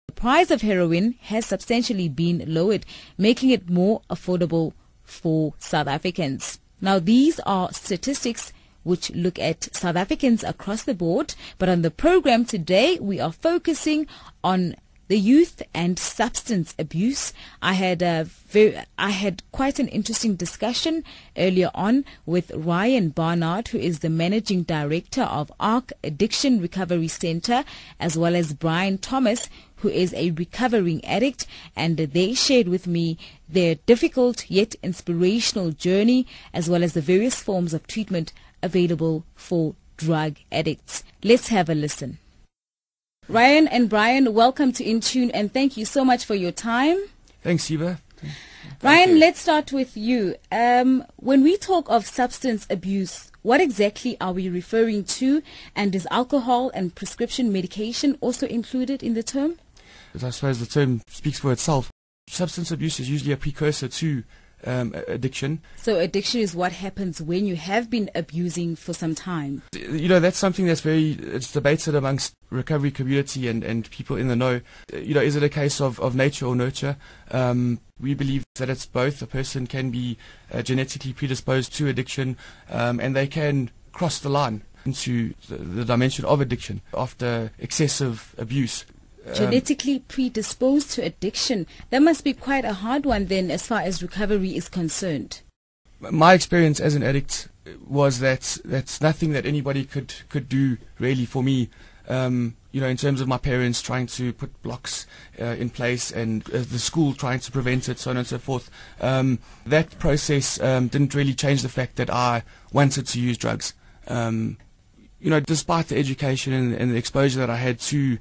The price of heroin has substantially been lowered, making it more affordable for South Africans. Now, these are statistics which look at South Africans across the board, but on the program today, we are focusing on the youth and substance abuse. I had quite an interesting discussion earlier on with Ryan Barnard, who is the managing director of ARC Addiction Recovery Center, as well as Brian Thomas, who is a recovering addict, and they shared with me their difficult yet inspirational journey, as well as the various forms of treatment available for drug addicts. Let's have a listen. Ryan and Brian, welcome to In Tune, and thank you so much for your time. Thanks, Eva. Ryan, let's start with you. When we talk of substance abuse, what exactly are we referring to? And is alcohol and prescription medication also included in the term? I suppose the term speaks for itself. Substance abuse is usually a precursor to addiction. So addiction is what happens when you have been abusing for some time. You know, that's something that's it's debated amongst recovery community and people in the know. You know, is it a case of nature or nurture? We believe that it's both. A person can be genetically predisposed to addiction, and they can cross the line into the dimension of addiction after excessive abuse. Genetically predisposed to addiction. That must be quite a hard one then, as far as recovery is concerned. My experience as an addict was that that's nothing that anybody could do really for me. You know, in terms of my parents trying to put blocks in place and the school trying to prevent it, so on and so forth. That process didn't really change the fact that I wanted to use drugs. You know, despite the education and the exposure that I had to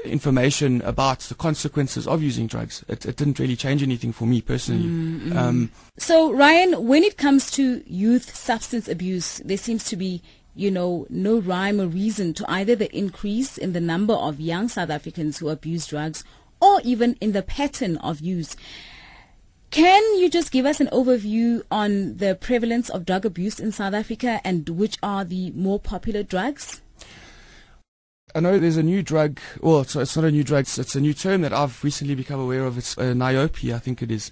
information about the consequences of using drugs, it didn't really change anything for me personally. So, Ryan, when it comes to youth substance abuse, there seems to be, you know, no rhyme or reason to either the increase in the number of young South Africans who abuse drugs or even in the pattern of use. Can you just give us an overview on the prevalence of drug abuse in South Africa and which are the more popular drugs? I know there's a new drug, well, so it's not a new drug, it's a new term that I've recently become aware of. It's niope, I think it is,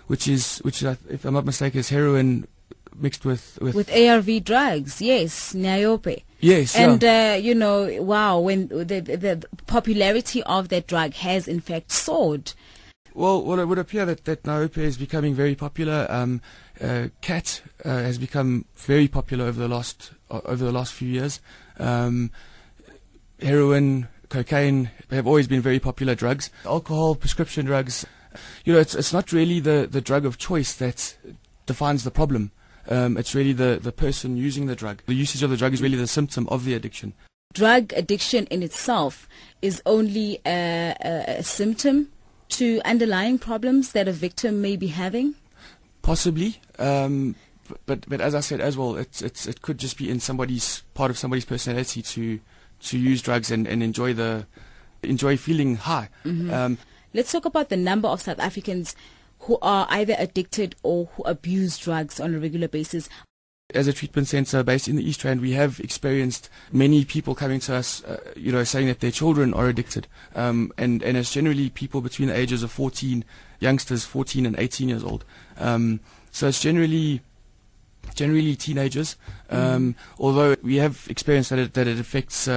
which is, if I'm not mistaken, is heroin mixed with ARV drugs. Yes, niope. Yes, and yeah. You know, wow, when the popularity of that drug has in fact soared. Well, it would appear that niope is becoming very popular. Cat has become very popular over the last few years. Heroin, cocaine have always been very popular drugs. Alcohol, prescription drugs, you know, it's not really the drug of choice that defines the problem. It's really the person using the drug. The usage of the drug is really the symptom of the addiction. Drug addiction in itself is only a symptom to underlying problems that a victim may be having? Possibly. But as I said as well, it could just be in part of somebody's personality to use drugs and enjoy feeling high. Let's talk about the number of South Africans who are either addicted or who abuse drugs on a regular basis. As a treatment center based in the East Rand, we have experienced many people coming to us, you know, saying that their children are addicted. And it's generally people between the ages of 14, youngsters 14 and 18 years old. So it's generally teenagers, although we have experienced that it affects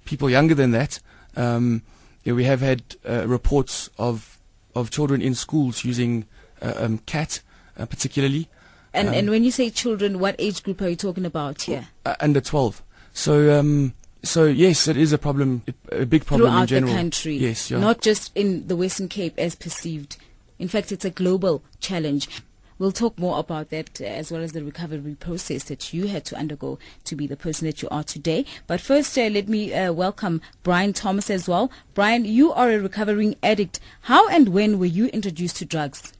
people younger than that. Yeah, we have had reports of children in schools using cat particularly. And when you say children, what age group are you talking about here? Under 12. So yes, it is a problem, a big problem throughout in general. The country, yes, yeah. Not just in the Western Cape as perceived. In fact, it's a global challenge. We'll talk more about that as well as the recovery process that you had to undergo to be the person that you are today. But first, let me welcome Brian Thomas as well. Brian, you are a recovering addict. How and when were you introduced to drugs?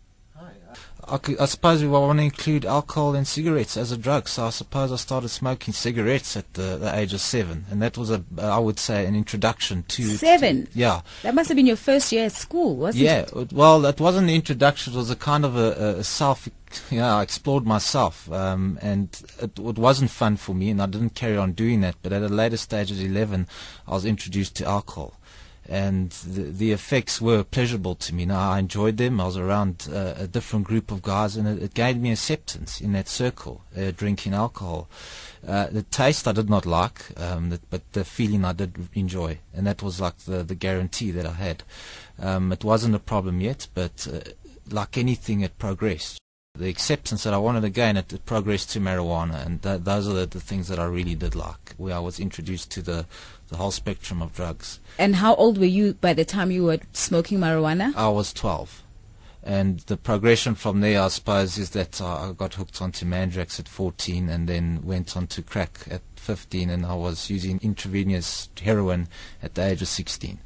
I suppose we want to include alcohol and cigarettes as a drug. So I suppose I started smoking cigarettes at the age of 7, and that was I would say, an introduction to 7. Yeah, that must have been your first year at school, wasn't it? Yeah, well, it wasn't an introduction. It was a kind of a self. Yeah, I explored myself, and it wasn't fun for me, and I didn't carry on doing that. But at a later stage, at 11, I was introduced to alcohol. and the effects were pleasurable to me. Now, I enjoyed them. I was around a different group of guys, and it gave me acceptance in that circle, drinking alcohol. The taste I did not like, but the feeling I did enjoy, and that was like the guarantee that I had. It wasn't a problem yet, but like anything, it progressed. The acceptance that I wanted again, it progressed to marijuana, and those are the things that I really did like, where I was introduced to the whole spectrum of drugs. And how old were you by the time you were smoking marijuana? I was 12. And the progression from there, I suppose, is that I got hooked onto Mandrax at 14 and then went on to crack at 15, and I was using intravenous heroin at the age of 16.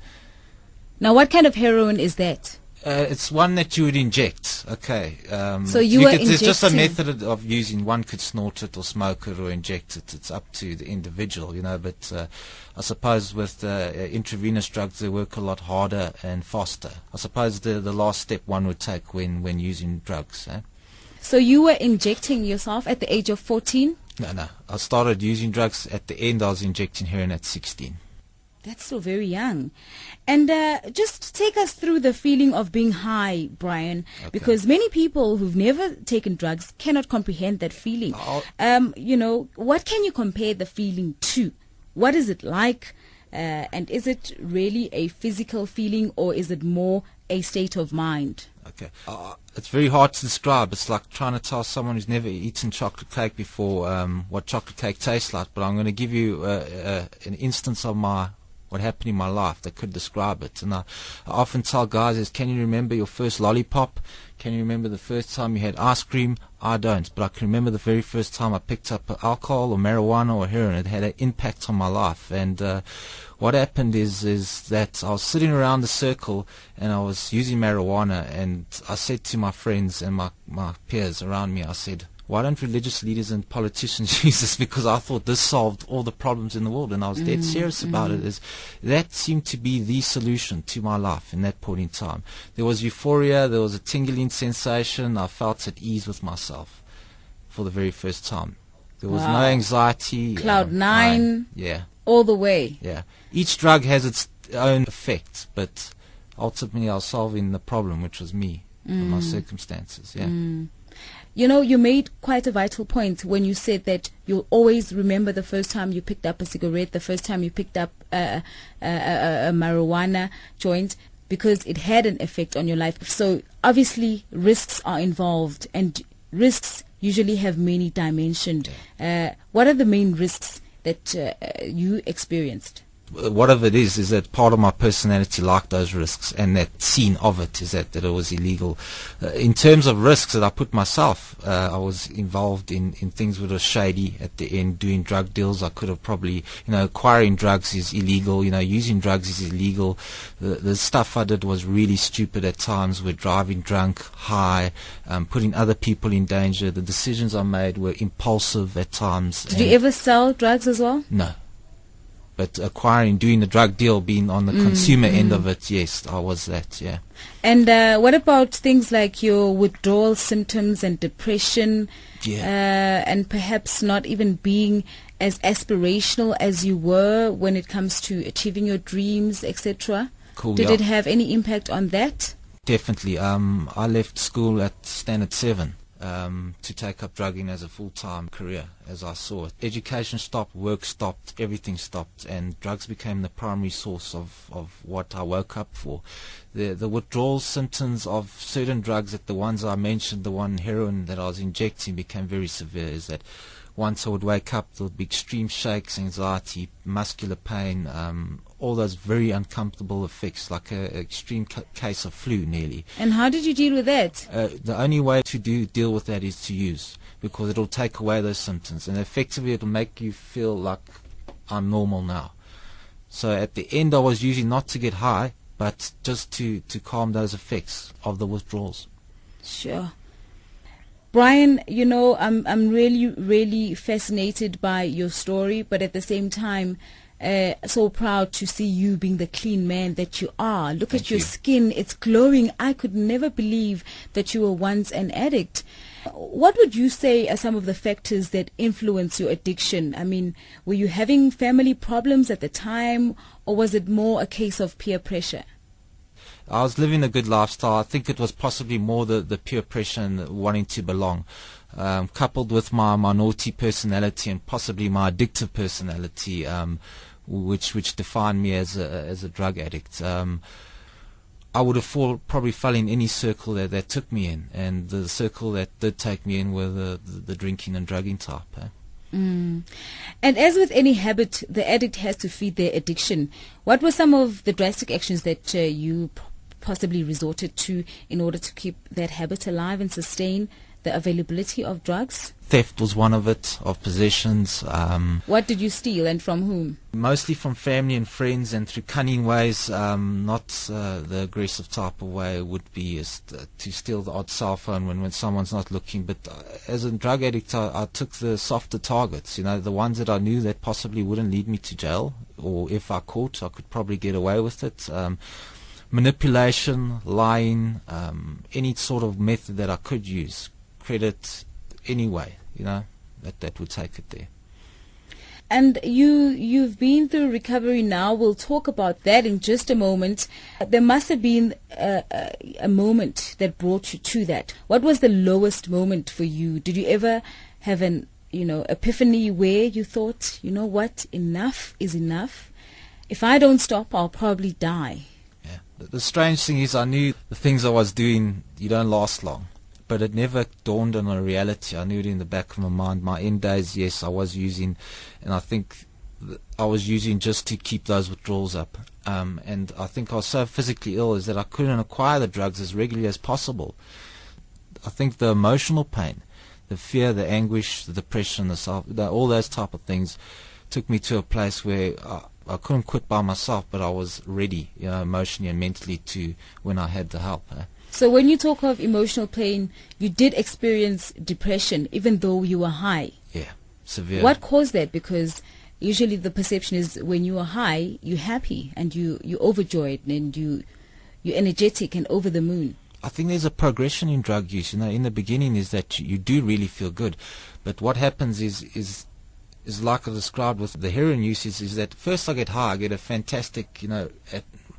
Now, what kind of heroin is that? It's one that you would inject. Okay. So you were injecting. It's just a method of using. One could snort it or smoke it or inject it. It's up to the individual, But I suppose with intravenous drugs, they work a lot harder and faster. I suppose the last step one would take when using drugs. So you were injecting yourself at the age of 14? No. I started using drugs at the end. I was injecting heroin at 16. That's still very young. And just take us through the feeling of being high, Brian, because many people who've never taken drugs cannot comprehend that feeling. What can you compare the feeling to? What is it like? And is it really a physical feeling, or is it more a state of mind? Okay. It's very hard to describe. It's like trying to tell someone who's never eaten chocolate cake before what chocolate cake tastes like. But I'm going to give you an instance of what happened in my life that could describe it. And I often tell guys can you remember your first lollipop? Can you remember the first time you had ice cream? I don't, but I can remember the very first time I picked up alcohol or marijuana or heroin. It had an impact on my life. And what happened is that I was sitting around the circle and I was using marijuana, and I said to my friends and my peers around me, I said, why don't religious leaders and politicians use this? Because I thought this solved all the problems in the world, and I was dead serious about it. That seemed to be the solution to my life in that point in time. There was euphoria, there was a tingling sensation. I felt at ease with myself for the very first time. There was no anxiety. Cloud nine. Yeah. All the way. Yeah. Each drug has its own effect, but ultimately I was solving the problem, which was me and my circumstances. Yeah. You made quite a vital point when you said that you'll always remember the first time you picked up a cigarette, the first time you picked up a marijuana joint, because it had an effect on your life. So obviously risks are involved, and risks usually have many dimensions. What are the main risks that you experienced? What of it is that part of my personality liked those risks, and that scene of it is that it was illegal. In terms of risks that I put myself, I was involved in things that were shady at the end, doing drug deals. I could have probably, acquiring drugs is illegal, using drugs is illegal. The stuff I did was really stupid at times. We're driving drunk, high, putting other people in danger. The decisions I made were impulsive at times. Did you ever sell drugs as well? No. But doing the drug deal, being on the consumer end of it, yes, I was that, yeah. And what about things like your withdrawal symptoms and depression, and perhaps not even being as aspirational as you were when it comes to achieving your dreams, etc.? Cool. Did it have any impact on that? Definitely. I left school at standard 7. To take up drugging as a full-time career, as I saw it. Education stopped, work stopped, everything stopped, and drugs became the primary source of what I woke up for. The withdrawal symptoms of certain drugs, that the ones I mentioned, the one heroin that I was injecting, became very severe. Is that once I would wake up, there would be extreme shakes, anxiety, muscular pain, all those very uncomfortable effects, like an extreme case of flu nearly. And how did you deal with that? The only way to deal with that is to use, because it'll take away those symptoms, and effectively it'll make you feel like I'm normal now. So at the end I was using not to get high, but just to calm those effects of the withdrawals. Sure. Brian, I'm really, really fascinated by your story, but at the same time, so proud to see you being the clean man that you are. Look at your skin, it's glowing. I could never believe that you were once an addict. What would you say are some of the factors that influence your addiction? I mean, were you having family problems at the time, or was it more a case of peer pressure? I was living a good lifestyle. I think it was possibly more the peer pressure and wanting to belong, coupled with my naughty personality and possibly my addictive personality, which defined me as a drug addict. I would have probably fell in any circle that took me in, and the circle that did take me in were the drinking and drugging type. And as with any habit, the addict has to feed their addiction. What were some of the drastic actions that you possibly resorted to in order to keep that habit alive and sustain the availability of drugs? Theft was one of it, of possessions. What did you steal and from whom? Mostly from family and friends, and through cunning ways, not the aggressive type of way would be to steal the odd cell phone when someone's not looking. But as a drug addict, I took the softer targets, the ones that I knew that possibly wouldn't lead me to jail, or if I caught, I could probably get away with it. Manipulation, lying, any sort of method that I could use, credit, anyway, that would take it there. And you've been through recovery now. We'll talk about that in just a moment. There must have been a moment that brought you to that. What was the lowest moment for you? Did you ever have an epiphany where you thought, you know what, enough is enough? If I don't stop, I'll probably die. Yeah. The strange thing is, I knew the things I was doing, you don't last long. But it never dawned on a reality. I knew it in the back of my mind. My end days, yes, I was using, and I think I was using just to keep those withdrawals up. And I think I was so physically ill is that I couldn't acquire the drugs as regularly as possible. I think the emotional pain, the fear, the anguish, the depression, all those type of things took me to a place where I couldn't quit by myself, but I was ready, emotionally and mentally to when I had the help. So when you talk of emotional pain, you did experience depression even though you were high. Yeah, severe. What caused that? Because usually the perception is when you are high, you're happy and you're overjoyed and you're energetic and over the moon. I think there's a progression in drug use. In the beginning is that you do really feel good. But what happens is like I described with the heroin use is that first I get high, I get a fantastic,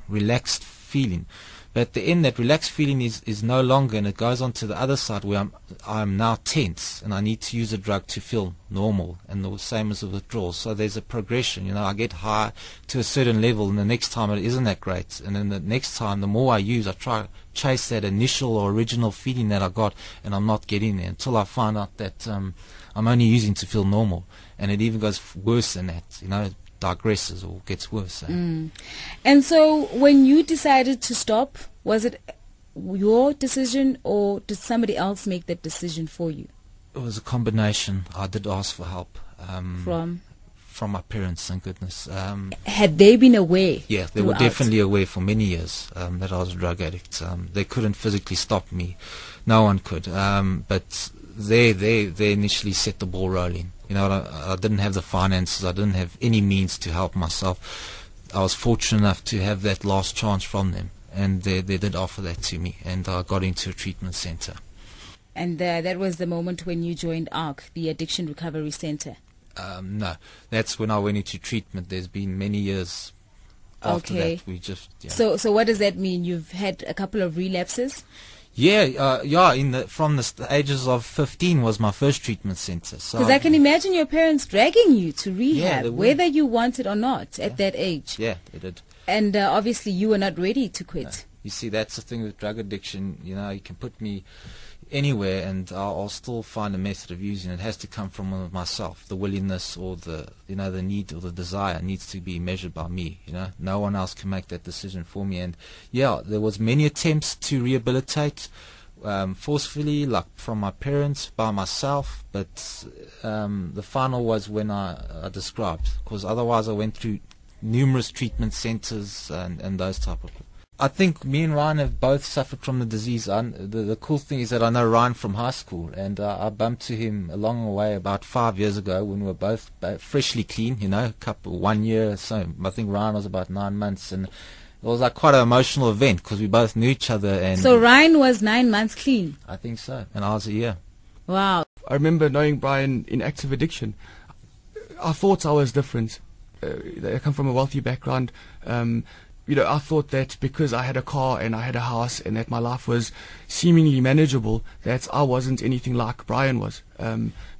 relaxed feeling. But at the end, that relaxed feeling is no longer, and it goes on to the other side where I'm now tense, and I need to use a drug to feel normal, and the same as the withdrawal. So there's a progression. I get high to a certain level, and the next time it isn't that great. And then the next time, the more I use, I try to chase that initial or original feeling that I got, and I'm not getting there until I find out that I'm only using to feel normal. And it even goes worse than that, it digresses or gets worse. And so when you decided to stop, was it your decision or did somebody else make that decision for you? It was a combination. I did ask for help. From my parents, thank goodness. Had they been aware? Yeah, they were definitely aware for many years that I was a drug addict. They couldn't physically stop me. No one could. But they initially set the ball rolling. I didn't have the finances. I didn't have any means to help myself. I was fortunate enough to have that last chance from them, and they did offer that to me, and I got into a treatment center. And that was the moment when you joined ARC, the Addiction Recovery Center? No, that's when I went into treatment. There's been many years after that. We just So what does that mean? You've had a couple of relapses? Yeah. From the ages of 15 was my first treatment center. Because I can imagine your parents dragging you to rehab, Yeah, whether you wanted or not, at that age. Yeah, they did. And obviously you were not ready to quit. No. You see, that's the thing with drug addiction. You can put me anywhere, and I'll still find a method of using it. It has to come from myself. The willingness or the need or the desire needs to be measured by me. No one else can make that decision for me. And there was many attempts to rehabilitate forcefully, like from my parents, by myself. But the final was when I described, because otherwise I went through numerous treatment centers and those type of. I think me and Ryan have both suffered from the disease. The cool thing is that I know Ryan from high school, and I bumped to him along the way about 5 years ago when we were both freshly clean, 1 year. So I think Ryan was about 9 months, and it was like quite an emotional event because we both knew each other. And so Ryan was 9 months clean? I think so, and I was a year. Wow. I remember knowing Brian in active addiction. I thought I was different. I come from a wealthy background. I thought that because I had a car and I had a house and that my life was seemingly manageable, that I wasn't anything like Brian was.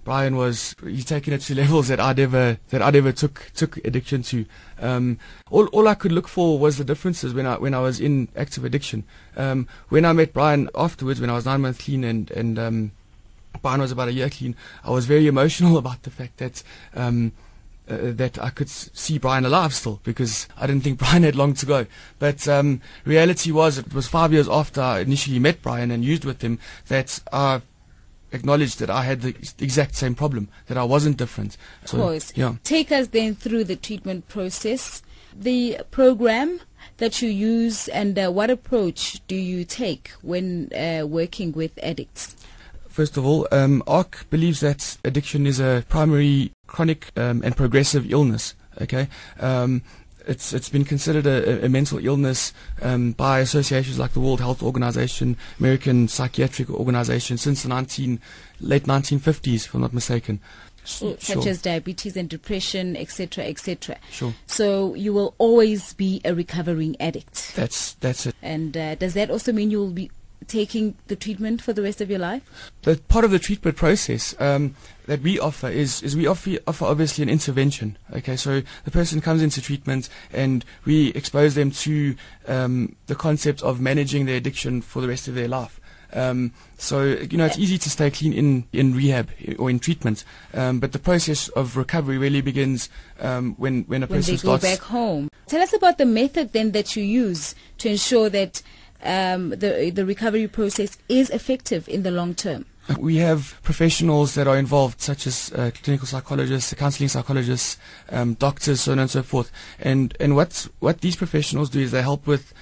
Brian he's taken it to levels that I never took addiction to. All I could look for was the differences when I was in active addiction. When I met Brian afterwards, when I was 9 months clean and Brian was about a year clean, I was very emotional about the fact that that I could see Brian alive still, because I didn't think Brian had long to go. But reality was, it was 5 years after I initially met Brian and used with him that I acknowledged that I had the exact same problem, that I wasn't different. Of course. Yeah. Take us then through the treatment process, the program that you use, and what approach do you take when working with addicts? First of all, ARC believes that addiction is a primary chronic and progressive illness. Okay, it's been considered a mental illness by associations like the World Health Organization, American Psychiatric Organization since the late 1950s, if I'm not mistaken. Such as diabetes and depression, etc., etc. Sure. So you will always be a recovering addict. That's it. And does that also mean you will be taking the treatment for the rest of your life? The part of the treatment process that we offer is we offer obviously an intervention. Okay, so the person comes into treatment and we expose them to the concept of managing their addiction for the rest of their life. So it's easy to stay clean in rehab or in treatment, but the process of recovery really begins when a person starts. When they go back home. Tell us about the method then that you use to ensure that the recovery process is effective in the long term. We have professionals that are involved, such as clinical psychologists, counseling psychologists, doctors, so on and so forth. And what these professionals do is they help with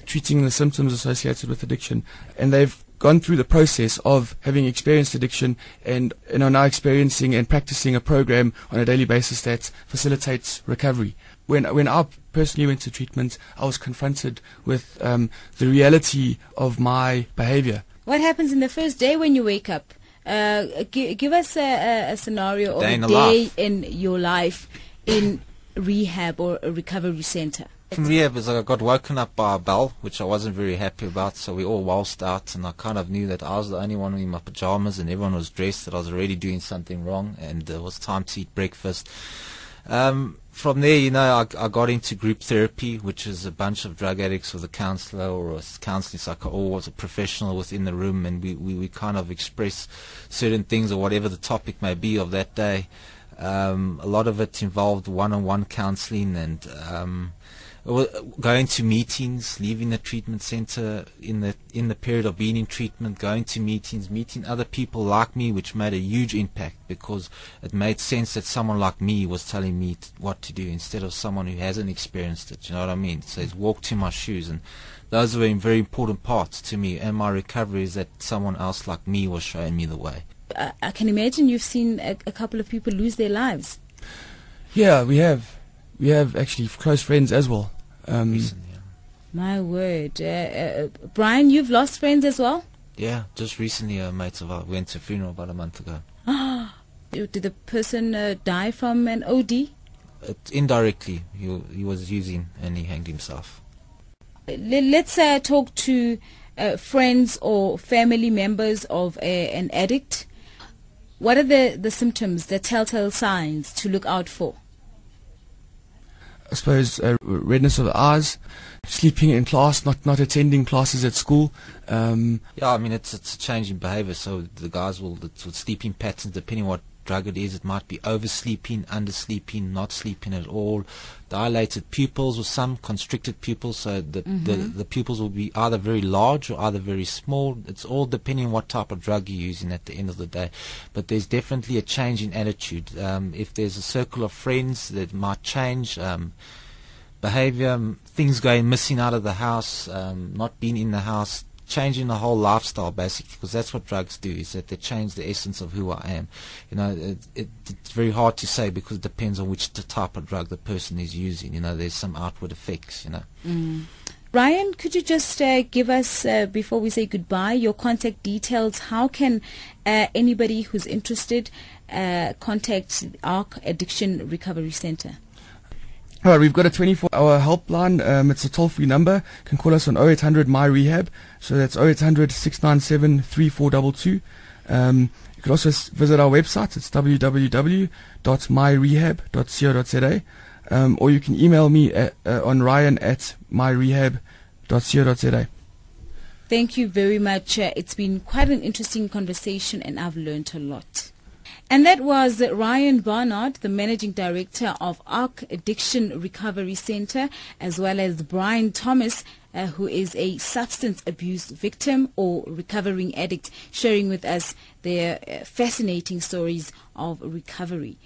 treating the symptoms associated with addiction. And they've gone through the process of having experienced addiction and are now experiencing and practicing a program on a daily basis that facilitates recovery. When I personally went to treatment, I was confronted with the reality of my behavior. What happens in the first day when you wake up? Give us a scenario of a day in your life in rehab or a recovery center. In rehab, is I got woken up by a bell, which I wasn't very happy about, so we all waltzed out, and I kind of knew that I was the only one in my pajamas and everyone was dressed, that I was already doing something wrong, and it was time to eat breakfast. From there, I got into group therapy, which is a bunch of drug addicts with a counselor or a counseling psychologist or a professional within the room, and we kind of express certain things or whatever the topic may be of that day. A lot of it involved one-on-one counseling and going to meetings, leaving the treatment center in the period of being in treatment, going to meetings, meeting other people like me, which made a huge impact because it made sense that someone like me was telling me what to do instead of someone who hasn't experienced it. You know what I mean? So it's walked in my shoes, and those were very important parts to me and my recovery, is that someone else like me was showing me the way. I can imagine you've seen a couple of people lose their lives. Yeah, we have actually close friends as well. Recently, yeah. My word. Brian, you've lost friends as well? Yeah, just recently a mate of ours went to a funeral about a month ago. Did the person die from an OD? Indirectly, he was using and he hanged himself. Let's talk to friends or family members of an addict. What are the symptoms, the telltale signs to look out for? I suppose redness of the eyes, sleeping in class, not attending classes at school. Yeah, I mean it's a change in behavior. So the guys will sleeping patterns, depending on what drug it is. It might be oversleeping, undersleeping, not sleeping at all. Dilated pupils, or some constricted pupils. So the pupils will be either very large or either very small. It's all depending on what type of drug you're using at the end of the day. But there's definitely a change in attitude. If there's a circle of friends, that might change. Behavior, things going missing out of the house, not being in the house, changing the whole lifestyle basically, because that's what drugs do, is that they change the essence of who I am. It's very hard to say because it depends on which type of drug the person is using. There's some outward effects. Brian, could you just give us, before we say goodbye, your contact details? How can anybody who's interested contact ARC Addiction Recovery Center? All right, we've got a 24-hour helpline. It's a toll-free number. You can call us on 0800 My Rehab. So that's 0800 697 3422. You can also visit our website. It's www.myrehab.co.za. Or you can email me on ryan@myrehab.co.za. Thank you very much. It's been quite an interesting conversation, and I've learned a lot. And that was Ryan Barnard, the Managing Director of ARC Addiction Recovery Center, as well as Brian Thomas, who is a substance abuse victim or recovering addict, sharing with us their fascinating stories of recovery.